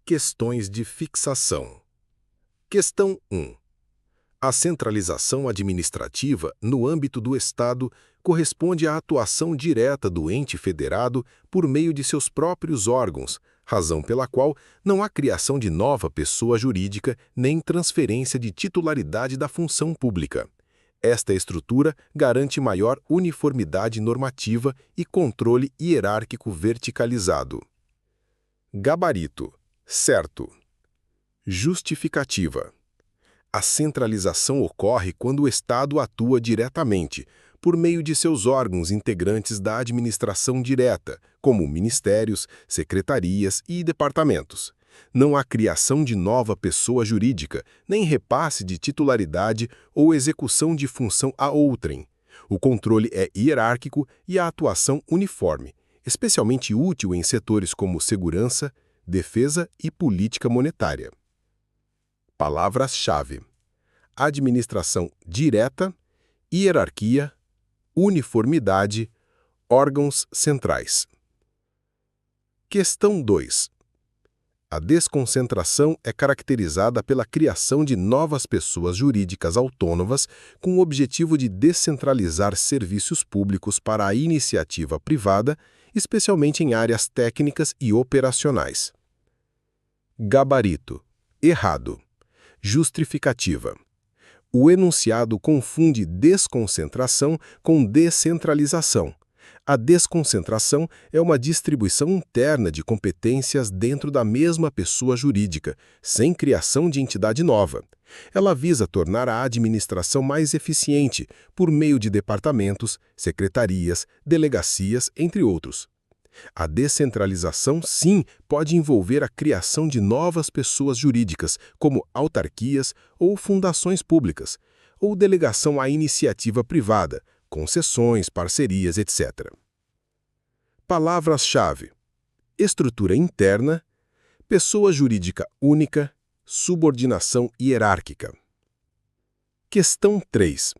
Questões de fixação. Questão 1. A centralização administrativa, no âmbito do Estado, corresponde à atuação direta do ente federado por meio de seus próprios órgãos, razão pela qual não há criação de nova pessoa jurídica nem transferência de titularidade da função pública. Esta estrutura garante maior uniformidade normativa e controle hierárquico verticalizado. Gabarito. Certo. Justificativa. A centralização ocorre quando o Estado atua diretamente, por meio de seus órgãos integrantes da administração direta, como ministérios, secretarias e departamentos. Não há criação de nova pessoa jurídica, nem repasse de titularidade ou execução de função a outrem. O controle é hierárquico e a atuação uniforme, especialmente útil em setores como segurança, defesa e política monetária. Palavras-chave: administração direta, hierarquia, uniformidade, órgãos centrais. Questão 2. A desconcentração é caracterizada pela criação de novas pessoas jurídicas autônomas com o objetivo de descentralizar serviços públicos para a iniciativa privada, especialmente em áreas técnicas e operacionais. Gabarito. Errado. Justificativa. O enunciado confunde desconcentração com descentralização. A desconcentração é uma distribuição interna de competências dentro da mesma pessoa jurídica, sem criação de entidade nova. Ela visa tornar a administração mais eficiente, por meio de departamentos, secretarias, delegacias, entre outros. A descentralização, sim, pode envolver a criação de novas pessoas jurídicas, como autarquias ou fundações públicas, ou delegação à iniciativa privada, concessões, parcerias, etc. Palavras-chave: estrutura interna, pessoa jurídica única, subordinação hierárquica. Questão 3.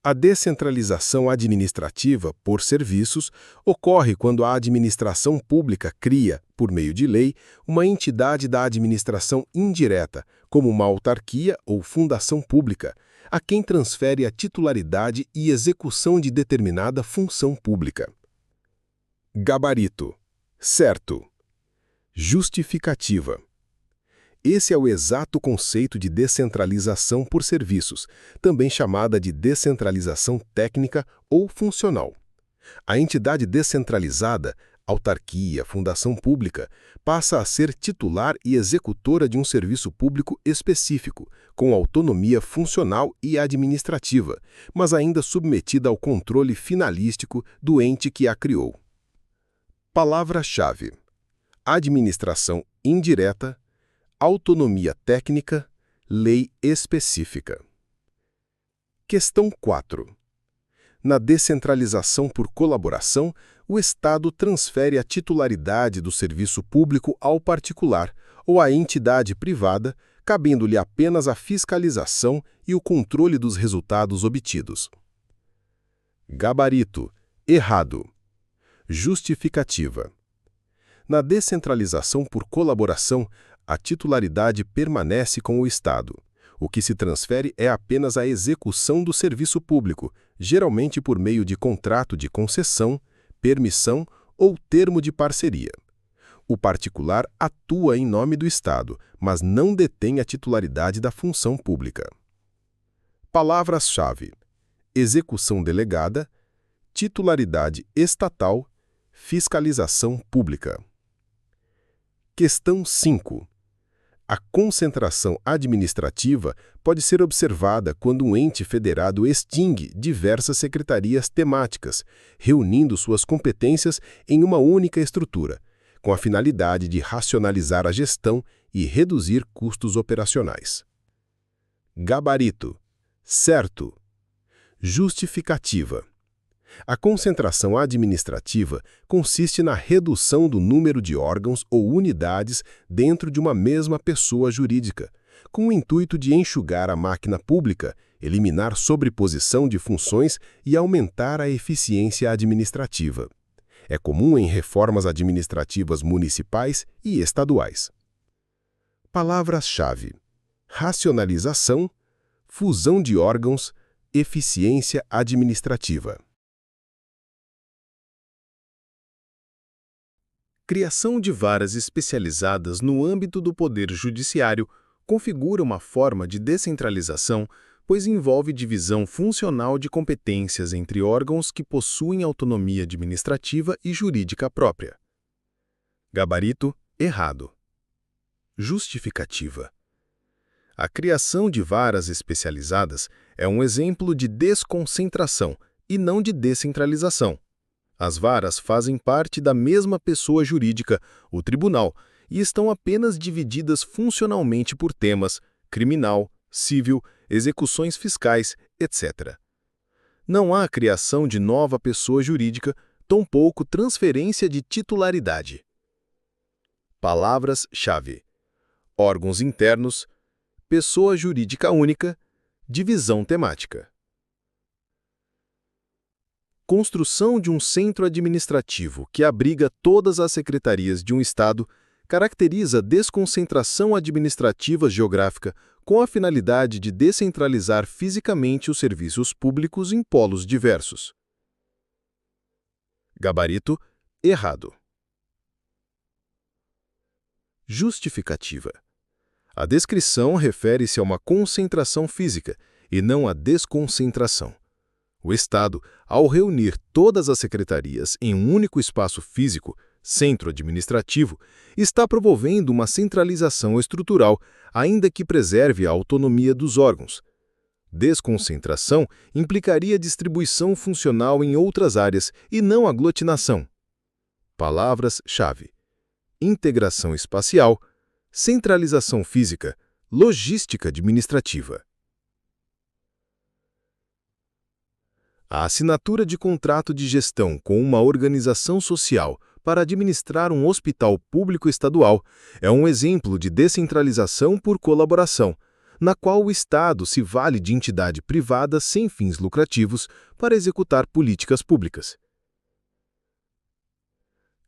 A descentralização administrativa por serviços ocorre quando a administração pública cria, por meio de lei, uma entidade da administração indireta, como uma autarquia ou fundação pública, a quem transfere a titularidade e execução de determinada função pública. Gabarito. Certo. Justificativa. Esse é o exato conceito de descentralização por serviços, também chamada de descentralização técnica ou funcional. A entidade descentralizada, autarquia, fundação pública, passa a ser titular e executora de um serviço público específico, com autonomia funcional e administrativa, mas ainda submetida ao controle finalístico do ente que a criou. Palavra-chave: administração indireta, autonomia técnica, lei específica. Questão 4. Na descentralização por colaboração, o Estado transfere a titularidade do serviço público ao particular ou à entidade privada, cabendo-lhe apenas a fiscalização e o controle dos resultados obtidos. Gabarito. Errado. Justificativa. Na descentralização por colaboração, a titularidade permanece com o Estado. O que se transfere é apenas a execução do serviço público, geralmente por meio de contrato de concessão, permissão ou termo de parceria. O particular atua em nome do Estado, mas não detém a titularidade da função pública. Palavras-chave: execução delegada, titularidade estatal, fiscalização pública. Questão 5. A concentração administrativa pode ser observada quando um ente federado extingue diversas secretarias temáticas, reunindo suas competências em uma única estrutura, com a finalidade de racionalizar a gestão e reduzir custos operacionais. Gabarito. Certo. Justificativa. A concentração administrativa consiste na redução do número de órgãos ou unidades dentro de uma mesma pessoa jurídica, com o intuito de enxugar a máquina pública, eliminar sobreposição de funções e aumentar a eficiência administrativa. É comum em reformas administrativas municipais e estaduais. Palavras-chave: racionalização, fusão de órgãos, eficiência administrativa. Criação de varas especializadas no âmbito do Poder Judiciário configura uma forma de descentralização, pois envolve divisão funcional de competências entre órgãos que possuem autonomia administrativa e jurídica própria. Gabarito errado. Justificativa: a criação de varas especializadas é um exemplo de desconcentração e não de descentralização. As varas fazem parte da mesma pessoa jurídica, o tribunal, e estão apenas divididas funcionalmente por temas: criminal, civil, execuções fiscais, etc. Não há criação de nova pessoa jurídica, tampouco transferência de titularidade. Palavras-chave: órgãos internos, pessoa jurídica única, divisão temática. Construção de um centro administrativo que abriga todas as secretarias de um Estado caracteriza desconcentração administrativa geográfica com a finalidade de descentralizar fisicamente os serviços públicos em polos diversos. Gabarito errado. Justificativa: a descrição refere-se a uma concentração física e não a desconcentração. O Estado, ao reunir todas as secretarias em um único espaço físico, centro administrativo, está promovendo uma centralização estrutural, ainda que preserve a autonomia dos órgãos. Desconcentração implicaria distribuição funcional em outras áreas e não aglutinação. Palavras-chave: integração espacial, centralização física, logística administrativa. A assinatura de contrato de gestão com uma organização social para administrar um hospital público estadual é um exemplo de descentralização por colaboração, na qual o Estado se vale de entidade privada sem fins lucrativos para executar políticas públicas.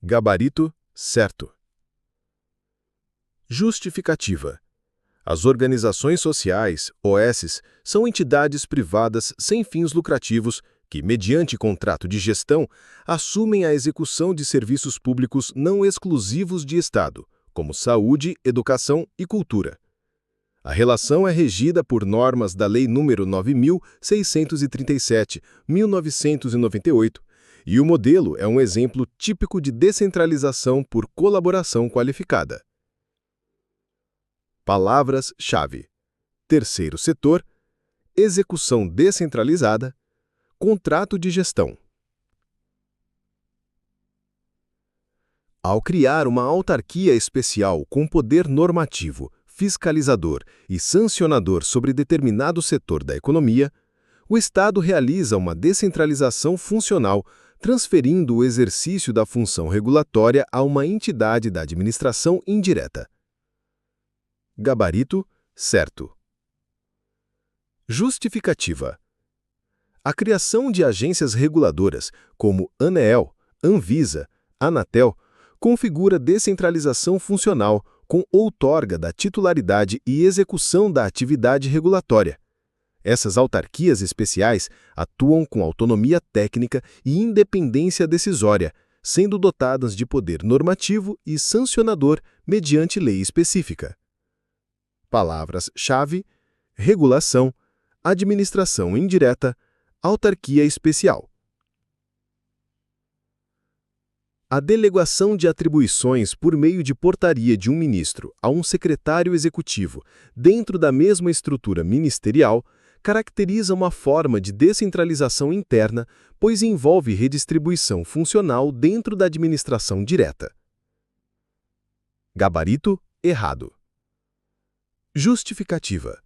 Gabarito certo. Justificativa: as organizações sociais, OSs, são entidades privadas sem fins lucrativos que, mediante contrato de gestão, assumem a execução de serviços públicos não exclusivos de Estado, como saúde, educação e cultura. A relação é regida por normas da Lei nº 9.637/1998, e o modelo é um exemplo típico de descentralização por colaboração qualificada. Palavras-chave: terceiro setor, execução descentralizada, contrato de gestão. Ao criar uma autarquia especial com poder normativo, fiscalizador e sancionador sobre determinado setor da economia, o Estado realiza uma descentralização funcional, transferindo o exercício da função regulatória a uma entidade da administração indireta. Gabarito certo. Justificativa: a criação de agências reguladoras, como ANEEL, Anvisa, Anatel, configura descentralização funcional com outorga da titularidade e execução da atividade regulatória. Essas autarquias especiais atuam com autonomia técnica e independência decisória, sendo dotadas de poder normativo e sancionador mediante lei específica. Palavras-chave: regulação, administração indireta, autarquia especial. A delegação de atribuições por meio de portaria de um ministro a um secretário executivo dentro da mesma estrutura ministerial caracteriza uma forma de descentralização interna, pois envolve redistribuição funcional dentro da administração direta. Gabarito errado. Justificativa: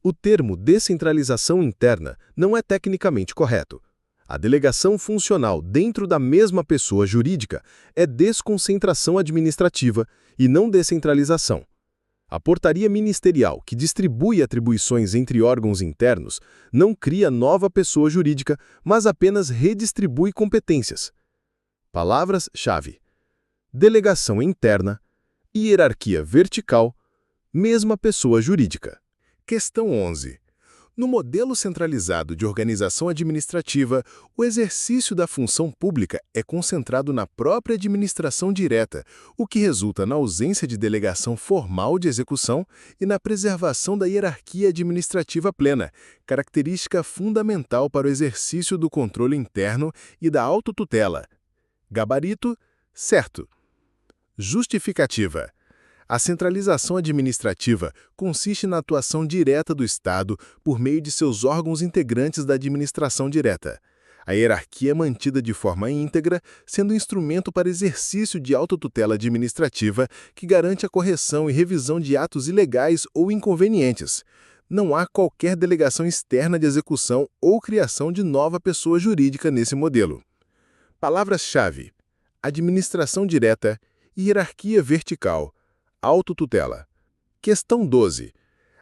o termo descentralização interna não é tecnicamente correto. A delegação funcional dentro da mesma pessoa jurídica é desconcentração administrativa e não descentralização. A portaria ministerial que distribui atribuições entre órgãos internos não cria nova pessoa jurídica, mas apenas redistribui competências. Palavras-chave: delegação interna, hierarquia vertical, mesma pessoa jurídica. Questão 11. No modelo centralizado de organização administrativa, o exercício da função pública é concentrado na própria administração direta, o que resulta na ausência de delegação formal de execução e na preservação da hierarquia administrativa plena, característica fundamental para o exercício do controle interno e da autotutela. Gabarito: certo. Justificativa. A centralização administrativa consiste na atuação direta do Estado por meio de seus órgãos integrantes da administração direta. A hierarquia é mantida de forma íntegra, sendo instrumento para exercício de autotutela administrativa que garante a correção e revisão de atos ilegais ou inconvenientes. Não há qualquer delegação externa de execução ou criação de nova pessoa jurídica nesse modelo. Palavras-chave: administração direta, hierarquia vertical, autotutela. Questão 12.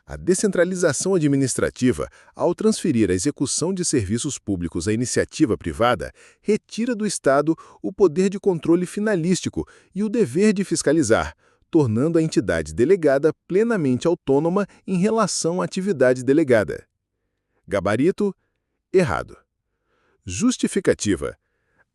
A descentralização administrativa, ao transferir a execução de serviços públicos à iniciativa privada, retira do Estado o poder de controle finalístico e o dever de fiscalizar, tornando a entidade delegada plenamente autônoma em relação à atividade delegada. Gabarito: errado. Justificativa.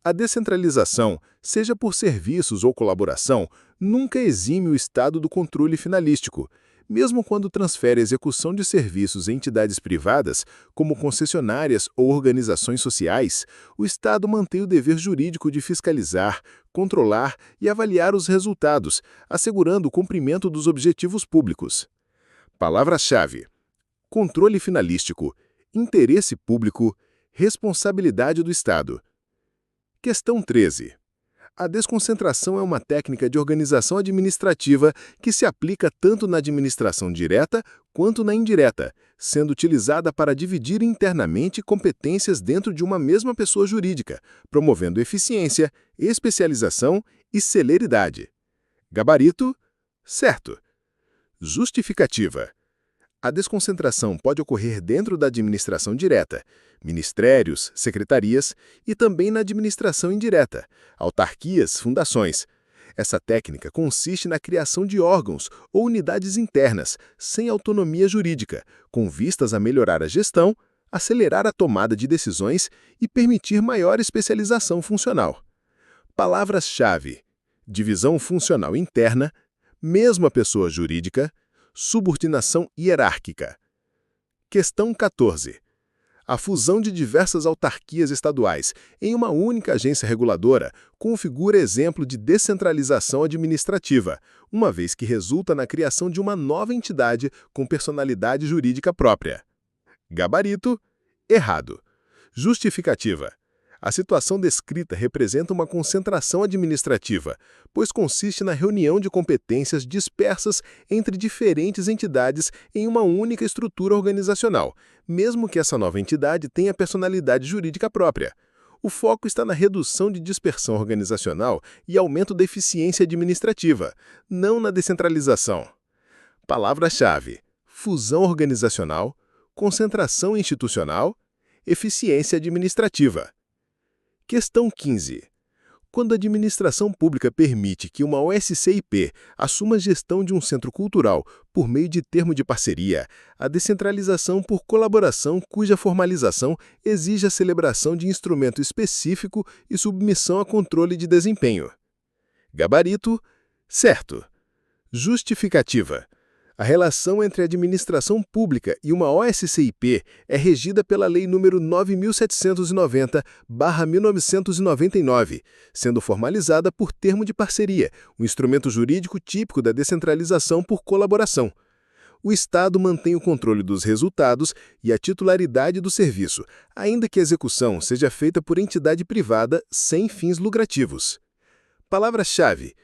A descentralização, seja por serviços ou colaboração, nunca exime o Estado do controle finalístico. Mesmo quando transfere a execução de serviços em entidades privadas, como concessionárias ou organizações sociais, o Estado mantém o dever jurídico de fiscalizar, controlar e avaliar os resultados, assegurando o cumprimento dos objetivos públicos. Palavras-chave: controle finalístico, interesse público, responsabilidade do Estado. Questão 13. A desconcentração é uma técnica de organização administrativa que se aplica tanto na administração direta quanto na indireta, sendo utilizada para dividir internamente competências dentro de uma mesma pessoa jurídica, promovendo eficiência, especialização e celeridade. Gabarito: certo. Justificativa. A desconcentração pode ocorrer dentro da administração direta, ministérios, secretarias, e também na administração indireta, autarquias, fundações. Essa técnica consiste na criação de órgãos ou unidades internas, sem autonomia jurídica, com vistas a melhorar a gestão, acelerar a tomada de decisões e permitir maior especialização funcional. Palavras-chave: divisão funcional interna, mesma pessoa jurídica, subordinação hierárquica. Questão 14. A fusão de diversas autarquias estaduais em uma única agência reguladora configura exemplo de descentralização administrativa, uma vez que resulta na criação de uma nova entidade com personalidade jurídica própria. Gabarito: errado. Justificativa. A situação descrita representa uma concentração administrativa, pois consiste na reunião de competências dispersas entre diferentes entidades em uma única estrutura organizacional, mesmo que essa nova entidade tenha personalidade jurídica própria. O foco está na redução de dispersão organizacional e aumento da eficiência administrativa, não na descentralização. Palavra-chave: fusão organizacional, concentração institucional, eficiência administrativa. Questão 15. Quando a administração pública permite que uma OSCIP assuma a gestão de um centro cultural por meio de termo de parceria, a descentralização por colaboração cuja formalização exige a celebração de instrumento específico e submissão a controle de desempenho. Gabarito: certo. Justificativa. A relação entre a administração pública e uma OSCIP é regida pela Lei nº 9.790/1999, sendo formalizada por termo de parceria, um instrumento jurídico típico da descentralização por colaboração. O Estado mantém o controle dos resultados e a titularidade do serviço, ainda que a execução seja feita por entidade privada sem fins lucrativos. Palavra-chave: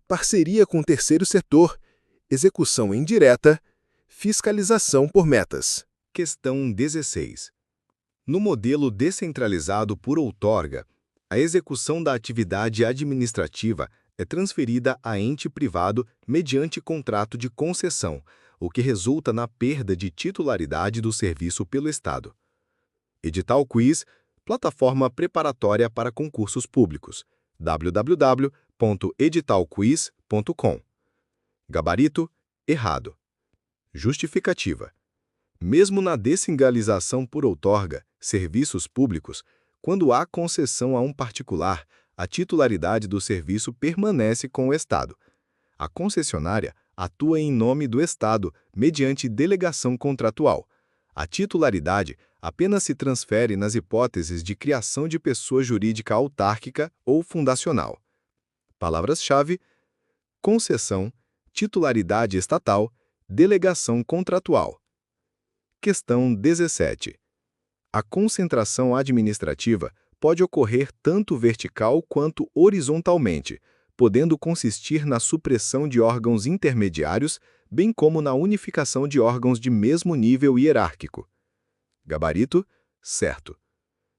parceria com o terceiro setor, execução indireta, fiscalização por metas. Questão 16. No modelo descentralizado por outorga, a execução da atividade administrativa é transferida a ente privado mediante contrato de concessão, o que resulta na perda de titularidade do serviço pelo Estado. Edital Quiz, plataforma preparatória para concursos públicos. www.editalquiz.com. Gabarito: errado. Justificativa. Mesmo na descentralização por outorga, serviços públicos, quando há concessão a um particular, a titularidade do serviço permanece com o Estado. A concessionária atua em nome do Estado, mediante delegação contratual. A titularidade apenas se transfere nas hipóteses de criação de pessoa jurídica autárquica ou fundacional. Palavras-chave: concessão, titularidade estatal, delegação contratual. Questão 17. A concentração administrativa pode ocorrer tanto vertical quanto horizontalmente, podendo consistir na supressão de órgãos intermediários, bem como na unificação de órgãos de mesmo nível hierárquico. Gabarito: certo.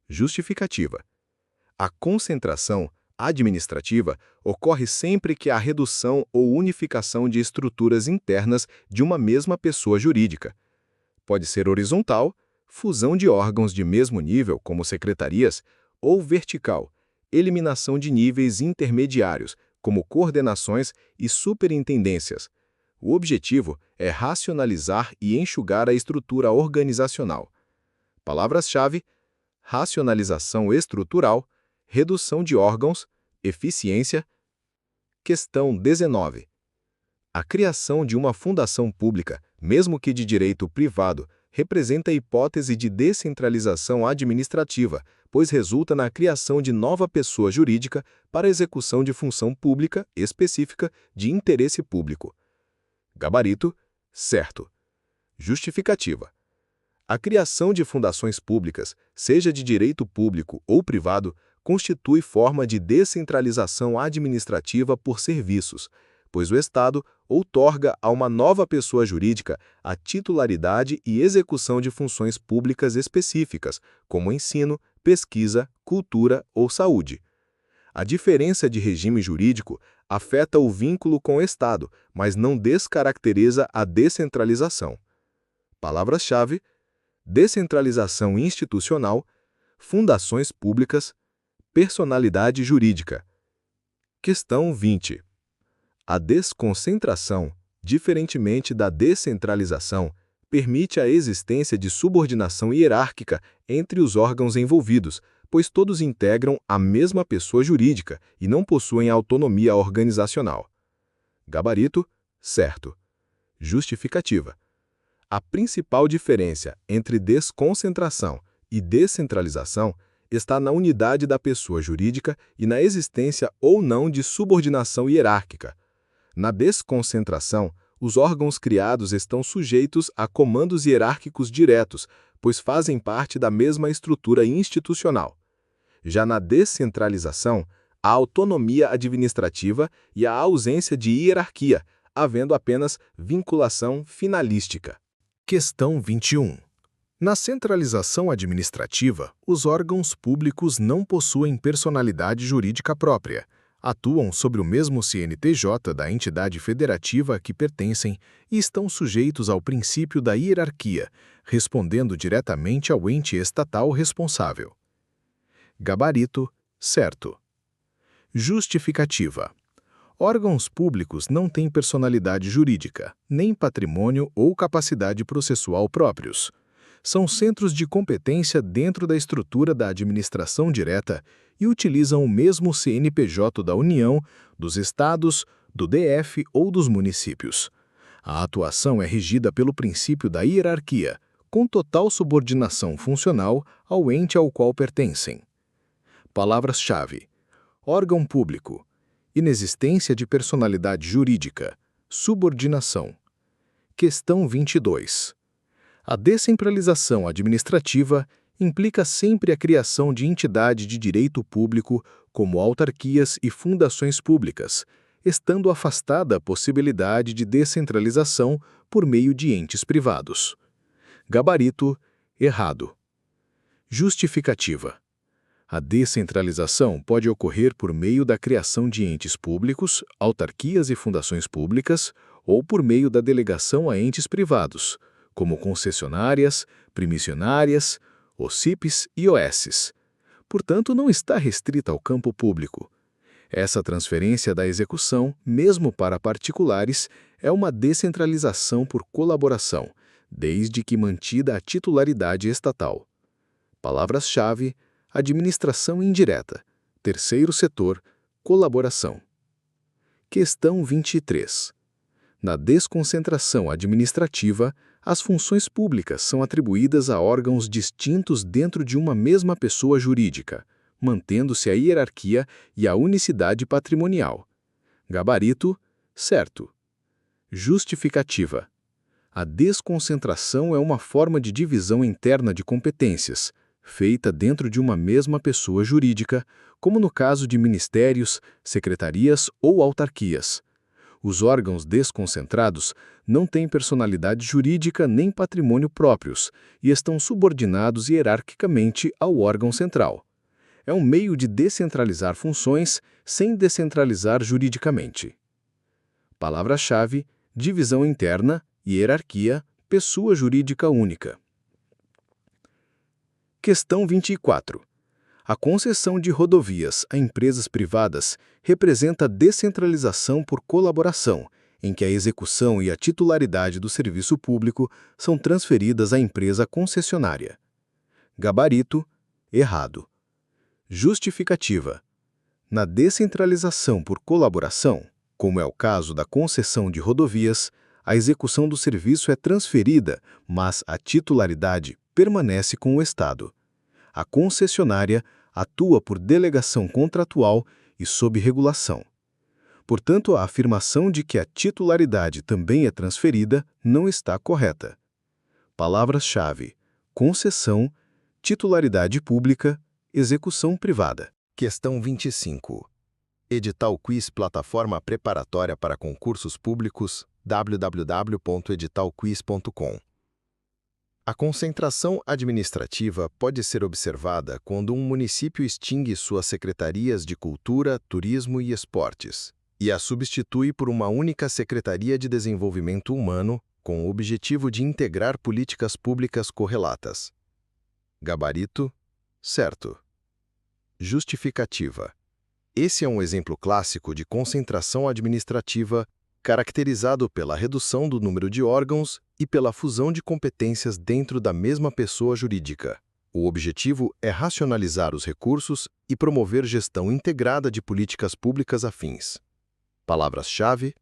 Justificativa. A concentração administrativa ocorre sempre que há redução ou unificação de estruturas internas de uma mesma pessoa jurídica. Pode ser horizontal, fusão de órgãos de mesmo nível, como secretarias, ou vertical, eliminação de níveis intermediários, como coordenações e superintendências. O objetivo é racionalizar e enxugar a estrutura organizacional. Palavras-chave: racionalização estrutural, redução de órgãos, eficiência. Questão 19. A criação de uma fundação pública, mesmo que de direito privado, representa a hipótese de descentralização administrativa, pois resulta na criação de nova pessoa jurídica para execução de função pública específica de interesse público. Gabarito: certo. Justificativa. A criação de fundações públicas, seja de direito público ou privado, constitui forma de descentralização administrativa por serviços, pois o Estado outorga a uma nova pessoa jurídica a titularidade e execução de funções públicas específicas, como ensino, pesquisa, cultura ou saúde. A diferença de regime jurídico afeta o vínculo com o Estado, mas não descaracteriza a descentralização. Palavras-chave: descentralização institucional, fundações públicas, personalidade jurídica. Questão 20. A desconcentração, diferentemente da descentralização, permite a existência de subordinação hierárquica entre os órgãos envolvidos, pois todos integram a mesma pessoa jurídica e não possuem autonomia organizacional. Gabarito: certo. Justificativa. A principal diferença entre desconcentração e descentralização está na unidade da pessoa jurídica e na existência ou não de subordinação hierárquica. Na desconcentração, os órgãos criados estão sujeitos a comandos hierárquicos diretos, pois fazem parte da mesma estrutura institucional. Já na descentralização, há autonomia administrativa e a ausência de hierarquia, havendo apenas vinculação finalística. Questão 21. Na centralização administrativa, os órgãos públicos não possuem personalidade jurídica própria. Atuam sobre o mesmo CNPJ da entidade federativa a que pertencem e estão sujeitos ao princípio da hierarquia, respondendo diretamente ao ente estatal responsável. Gabarito: certo. Justificativa. Órgãos públicos não têm personalidade jurídica, nem patrimônio ou capacidade processual próprios. São centros de competência dentro da estrutura da administração direta e utilizam o mesmo CNPJ da União, dos Estados, do DF ou dos municípios. A atuação é regida pelo princípio da hierarquia, com total subordinação funcional ao ente ao qual pertencem. Palavras-chave: órgão público, inexistência de personalidade jurídica, subordinação. Questão 22. A descentralização administrativa implica sempre a criação de entidade de direito público, como autarquias e fundações públicas, estando afastada a possibilidade de descentralização por meio de entes privados. Gabarito: errado. Justificativa. A descentralização pode ocorrer por meio da criação de entes públicos, autarquias e fundações públicas, ou por meio da delegação a entes privados, como concessionárias, permissionárias, OCIPs e OSs. Portanto, não está restrita ao campo público. Essa transferência da execução, mesmo para particulares, é uma descentralização por colaboração, desde que mantida a titularidade estatal. Palavras-chave: administração indireta, terceiro setor, colaboração. Questão 23. Na desconcentração administrativa, as funções públicas são atribuídas a órgãos distintos dentro de uma mesma pessoa jurídica, mantendo-se a hierarquia e a unicidade patrimonial. Gabarito: certo. Justificativa: a desconcentração é uma forma de divisão interna de competências, feita dentro de uma mesma pessoa jurídica, como no caso de ministérios, secretarias ou autarquias. Os órgãos desconcentrados não têm personalidade jurídica nem patrimônio próprios e estão subordinados hierarquicamente ao órgão central. É um meio de descentralizar funções sem descentralizar juridicamente. Palavra-chave: divisão interna, hierarquia, pessoa jurídica única. Questão 24. A concessão de rodovias a empresas privadas representa a descentralização por colaboração, em que a execução e a titularidade do serviço público são transferidas à empresa concessionária. Gabarito: errado. Justificativa: na descentralização por colaboração, como é o caso da concessão de rodovias, a execução do serviço é transferida, mas a titularidade permanece com o Estado. A concessionária atua por delegação contratual e sob regulação. Portanto, a afirmação de que a titularidade também é transferida não está correta. Palavras-chave: concessão, titularidade pública, execução privada. Questão 25. Edital Quiz, plataforma preparatória para concursos públicos, www.editalquiz.com. A concentração administrativa pode ser observada quando um município extingue suas secretarias de Cultura, Turismo e Esportes e a substitui por uma única Secretaria de Desenvolvimento Humano com o objetivo de integrar políticas públicas correlatas. Gabarito: certo. Justificativa: esse é um exemplo clássico de concentração administrativa caracterizado pela redução do número de órgãos e pela fusão de competências dentro da mesma pessoa jurídica. O objetivo é racionalizar os recursos e promover gestão integrada de políticas públicas afins. Palavras-chave: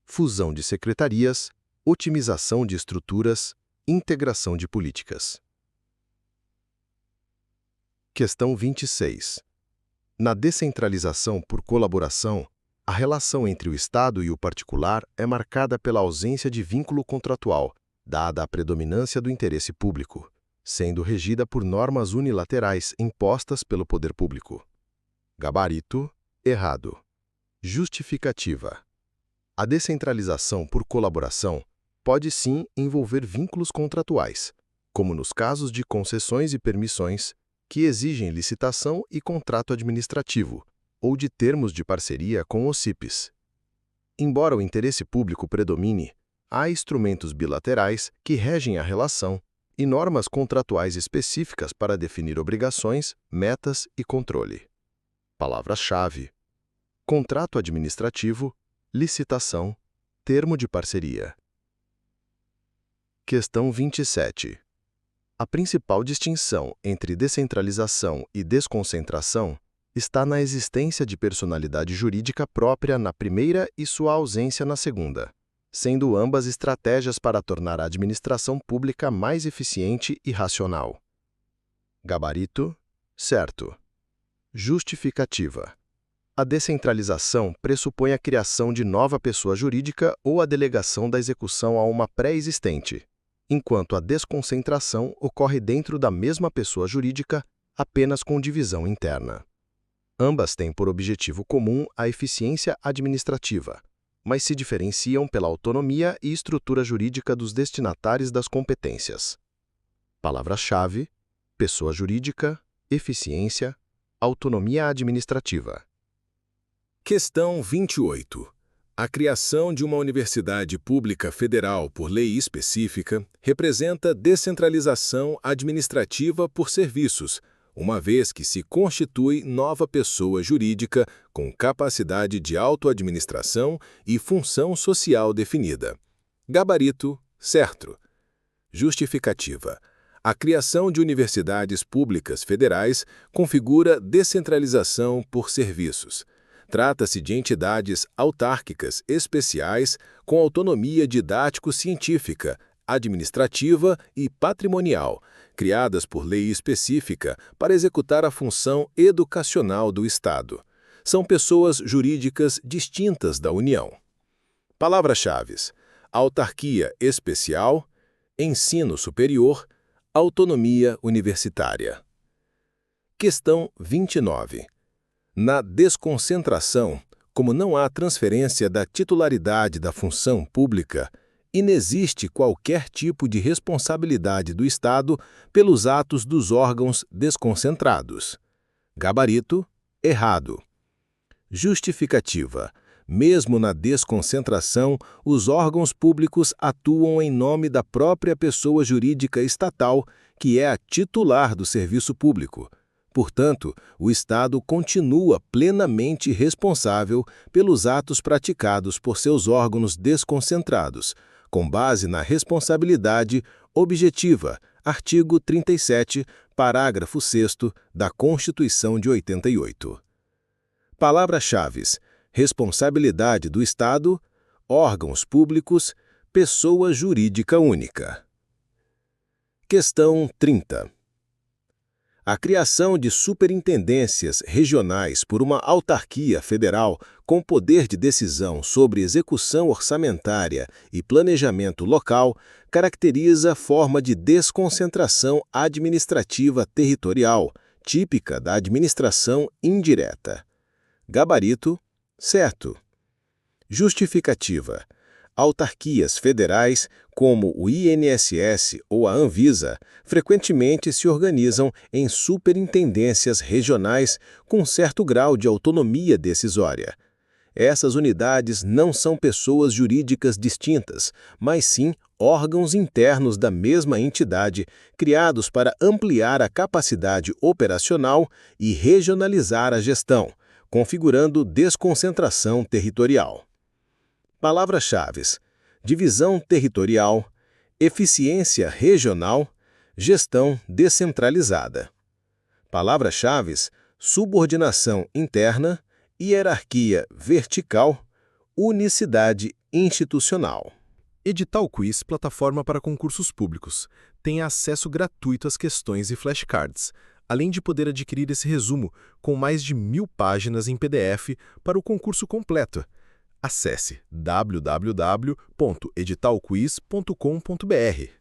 fusão de secretarias, otimização de estruturas, integração de políticas. Questão 26. Na descentralização por colaboração, a relação entre o Estado e o particular é marcada pela ausência de vínculo contratual, dada a predominância do interesse público, sendo regida por normas unilaterais impostas pelo poder público. Gabarito: errado. Justificativa: a descentralização por colaboração pode sim envolver vínculos contratuais, como nos casos de concessões e permissões, que exigem licitação e contrato administrativo, ou de termos de parceria com os CIPs. Embora o interesse público predomine, há instrumentos bilaterais que regem a relação e normas contratuais específicas para definir obrigações, metas e controle. Palavras-chave: contrato administrativo, licitação, termo de parceria. Questão 27. A principal distinção entre descentralização e desconcentração está na existência de personalidade jurídica própria na primeira e sua ausência na segunda, sendo ambas estratégias para tornar a administração pública mais eficiente e racional. Gabarito: certo. Justificativa: a descentralização pressupõe a criação de nova pessoa jurídica ou a delegação da execução a uma pré-existente, enquanto a desconcentração ocorre dentro da mesma pessoa jurídica, apenas com divisão interna. Ambas têm por objetivo comum a eficiência administrativa, mas se diferenciam pela autonomia e estrutura jurídica dos destinatários das competências. Palavras-chave: pessoa jurídica, eficiência, autonomia administrativa. Questão 28. A criação de uma universidade pública federal por lei específica representa descentralização administrativa por serviços, uma vez que se constitui nova pessoa jurídica com capacidade de autoadministração e função social definida. Gabarito certo. Justificativa. A criação de universidades públicas federais configura descentralização por serviços. Trata-se de entidades autárquicas especiais com autonomia didático-científica, administrativa e patrimonial, criadas por lei específica para executar a função educacional do Estado. São pessoas jurídicas distintas da União. Palavras-chave: autarquia especial, ensino superior, autonomia universitária. Questão 29. Na desconcentração, como não há transferência da titularidade da função pública, inexiste qualquer tipo de responsabilidade do Estado pelos atos dos órgãos desconcentrados. Gabarito errado. Justificativa. Mesmo na desconcentração, os órgãos públicos atuam em nome da própria pessoa jurídica estatal, que é a titular do serviço público. Portanto, o Estado continua plenamente responsável pelos atos praticados por seus órgãos desconcentrados, com base na responsabilidade objetiva, artigo 37, parágrafo 6º da Constituição de 88. Palavras-chave: responsabilidade do Estado, órgãos públicos, pessoa jurídica única. Questão 30. A criação de superintendências regionais por uma autarquia federal com poder de decisão sobre execução orçamentária e planejamento local caracteriza a forma de desconcentração administrativa territorial, típica da administração indireta. Gabarito certo. Justificativa. Autarquias federais, como o INSS ou a Anvisa, frequentemente se organizam em superintendências regionais com certo grau de autonomia decisória. Essas unidades não são pessoas jurídicas distintas, mas sim órgãos internos da mesma entidade, criados para ampliar a capacidade operacional e regionalizar a gestão, configurando desconcentração territorial. Palavras-chave: divisão territorial, eficiência regional, gestão descentralizada. Palavras-chave: subordinação interna, hierarquia vertical, unicidade institucional. Edital Quiz, plataforma para concursos públicos. Tem acesso gratuito às questões e flashcards, além de poder adquirir esse resumo com mais de 1000 páginas em PDF para o concurso completo. Acesse www.editalquiz.com.br.